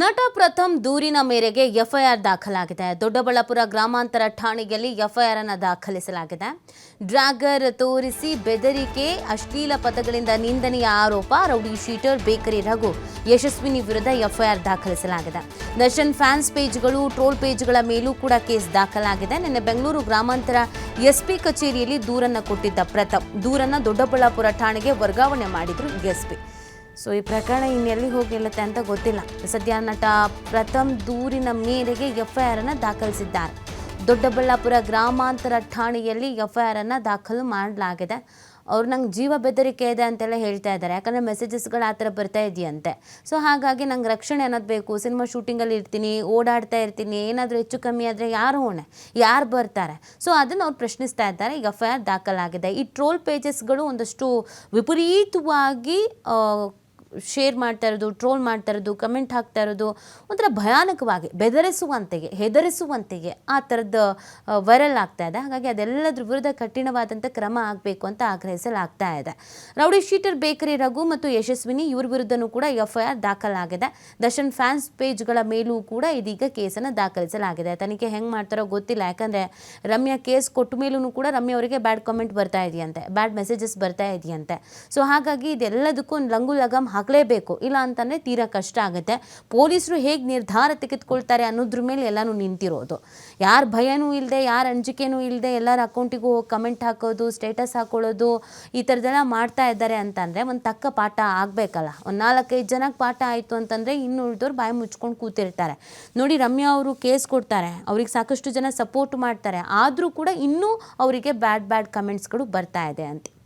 ನಟ ಪ್ರಥಮ್ ದೂರಿನ ಮೇರೆಗೆ ಎಫ್ಐಆರ್ ದಾಖಲಾಗಿದೆ. ದೊಡ್ಡಬಳ್ಳಾಪುರ ಗ್ರಾಮಾಂತರ ಠಾಣೆಯಲ್ಲಿ ಎಫ್ಐಆರ್ ಅನ್ನು ದಾಖಲಿಸಲಾಗಿದೆ. ಡ್ರ್ಯಾಗರ್ ತೋರಿಸಿ ಬೆದರಿಕೆ, ಅಶ್ಲೀಲ ಪದಗಳಿಂದ ನಿಂದನೆಯ ಆರೋಪ, rowdy sheeter bakery Raghu Yashaswini ವಿರುದ್ಧ ಎಫ್ಐಆರ್ ದಾಖಲಿಸಲಾಗಿದೆ. ದರ್ಶನ್ ಫ್ಯಾನ್ಸ್ ಪೇಜ್ಗಳು, ಟ್ರೋಲ್ ಪೇಜ್ಗಳ ಮೇಲೂ ಕೂಡ ಕೇಸ್ ದಾಖಲಾಗಿದೆ. ನಿನ್ನೆ ಬೆಂಗಳೂರು ಗ್ರಾಮಾಂತರ ಎಸ್ಪಿ ಕಚೇರಿಯಲ್ಲಿ ದೂರನ್ನು ಕೊಟ್ಟಿದ್ದ ಪ್ರಥಮ್ ದೂರನ್ನು ದೊಡ್ಡಬಳ್ಳಾಪುರ ಠಾಣೆಗೆ ವರ್ಗಾವಣೆ ಮಾಡಿದ್ರು ಎಸ್ಪಿ. ಸೊ ಈ ಪ್ರಕರಣ ಇನ್ನೆಲ್ಲಿ ಹೋಗಿ ನಿಲ್ಲುತ್ತೆ ಅಂತ ಗೊತ್ತಿಲ್ಲ. ಸದ್ಯ ನಟ ಪ್ರಥಮ್ ದೂರಿನ ಮೇರೆಗೆ ಎಫ್ಐಆರ್ ಅನ್ನು ದಾಖಲಿಸಿದ್ದಾರೆ. ದೊಡ್ಡಬಳ್ಳಾಪುರ ಗ್ರಾಮಾಂತರ ಠಾಣೆಯಲ್ಲಿ ಎಫ್ಐಆರ್ ಅನ್ನು ದಾಖಲು ಮಾಡಲಾಗಿದೆ. ಅವ್ರು ನಂಗೆ ಜೀವ ಬೆದರಿಕೆ ಇದೆ ಅಂತೆಲ್ಲ ಹೇಳ್ತಾ ಇದ್ದಾರೆ. ಯಾಕಂದರೆ ಮೆಸೇಜಸ್ಗಳು ಆ ಥರ ಬರ್ತಾ ಇದೆಯಂತೆ. ಸೊ ಹಾಗಾಗಿ ನಂಗೆ ರಕ್ಷಣೆ ಅನ್ನೋದು ಬೇಕು. ಸಿನಿಮಾ ಶೂಟಿಂಗಲ್ಲಿ ಇರ್ತೀನಿ, ಓಡಾಡ್ತಾ ಇರ್ತೀನಿ, ಏನಾದರೂ ಹೆಚ್ಚು ಕಮ್ಮಿ ಆದರೆ ಯಾರು ಹೊಣೆ, ಯಾರು ಬರ್ತಾರೆ? ಸೊ ಅದನ್ನು ಅವ್ರು ಪ್ರಶ್ನಿಸ್ತಾ ಇದ್ದಾರೆ. ಈಗ ಎಫ್ಐಆರ್ ದಾಖಲಾಗಿದೆ. ಈ ಟ್ರೋಲ್ ಪೇಜಸ್ಗಳು ಒಂದಷ್ಟು ವಿಪರೀತವಾಗಿ ಶೇರ್ ಮಾಡ್ತಾ ಇರೋದು, ಟ್ರೋಲ್ ಮಾಡ್ತಾ ಇರೋದು, ಕಮೆಂಟ್ ಹಾಕ್ತಾ ಇರೋದು ಒಂಥರ ಭಯಾನಕವಾಗಿ ಹೆದರಿಸುವಂತೆಗೆ ಆ ಥರದ್ದು ವೈರಲ್ ಆಗ್ತಾ ಇದೆ. ಹಾಗಾಗಿ ಅದೆಲ್ಲದ್ರ ವಿರುದ್ಧ ಕಠಿಣವಾದಂಥ ಕ್ರಮ ಆಗಬೇಕು ಅಂತ ಆಗ್ರಹಿಸಲಾಗ್ತಾ ಇದೆ. ರೌಡಿ ಶೀಟರ್ ಬೇಕರಿ ರಘು ಮತ್ತು ಯಶಸ್ವಿನಿ ಇವ್ರ ವಿರುದ್ಧನೂ ಕೂಡ ಎಫ್ಐಆರ್ ದಾಖಲಾಗಿದೆ. ದರ್ಶನ್ ಫ್ಯಾನ್ಸ್ ಪೇಜ್ಗಳ ಮೇಲೂ ಕೂಡ ಇದೀಗ ಕೇಸನ್ನು ದಾಖಲಿಸಲಾಗಿದೆ. ತನಿಖೆ ಹೆಂಗೆ ಮಾಡ್ತಾರೋ ಗೊತ್ತಿಲ್ಲ. ಯಾಕಂದರೆ ರಮ್ಯಾ ಕೇಸ್ ಕೊಟ್ಟ ಮೇಲೂ ಕೂಡ ರಮ್ಯಾ ಅವರಿಗೆ ಬ್ಯಾಡ್ ಕಾಮೆಂಟ್ ಬರ್ತಾ ಇದೆಯಂತೆ, ಬ್ಯಾಡ್ ಮೆಸೇಜಸ್ ಬರ್ತಾ ಇದೆಯಂತೆ. ಸೊ ಹಾಗಾಗಿ ಇದೆಲ್ಲದಕ್ಕೂ ಲಂಗು ಲಗಾಮ್ ಹಾಕಲೇಬೇಕು. ಇಲ್ಲ ಅಂತಂದರೆ ತೀರಾ ಕಷ್ಟ ಆಗುತ್ತೆ. ಪೊಲೀಸರು ಹೇಗೆ ನಿರ್ಧಾರ ತೆಗೆದುಕೊಳ್ತಾರೆ ಅನ್ನೋದ್ರ ಮೇಲೆ ಎಲ್ಲನೂ ನಿಂತಿರೋದು. ಯಾರ ಭಯನೂ ಇಲ್ಲದೆ, ಯಾರ ಅಂಜಿಕೆನೂ ಇಲ್ಲದೆ ಎಲ್ಲರ ಅಕೌಂಟಿಗೂ ಹೋಗಿ ಕಮೆಂಟ್ ಹಾಕೋದು, ಸ್ಟೇಟಸ್ ಹಾಕೊಳ್ಳೋದು, ಈ ಥರದ್ದೆಲ್ಲ ಮಾಡ್ತಾ ಇದ್ದಾರೆ ಅಂತಂದರೆ ಒಂದು ತಕ್ಕ ಪಾಠ ಆಗಬೇಕಲ್ಲ. ಒಂದು 4-5 ಜನಕ್ಕೆ ಪಾಠ ಆಯಿತು ಅಂತಂದರೆ ಇನ್ನು ಉಳಿದವ್ರು ಬಾಯಿ ಮುಚ್ಕೊಂಡು ಕೂತಿರ್ತಾರೆ. ನೋಡಿ, ರಮ್ಯಾ ಅವರು ಕೇಸ್ ಕೊಡ್ತಾರೆ, ಅವ್ರಿಗೆ ಸಾಕಷ್ಟು ಜನ ಸಪೋರ್ಟ್ ಮಾಡ್ತಾರೆ, ಆದರೂ ಕೂಡ ಇನ್ನೂ ಅವರಿಗೆ ಬ್ಯಾಡ್ ಕಮೆಂಟ್ಸ್ಗಳು ಬರ್ತಾ ಇದೆ ಅಂತ.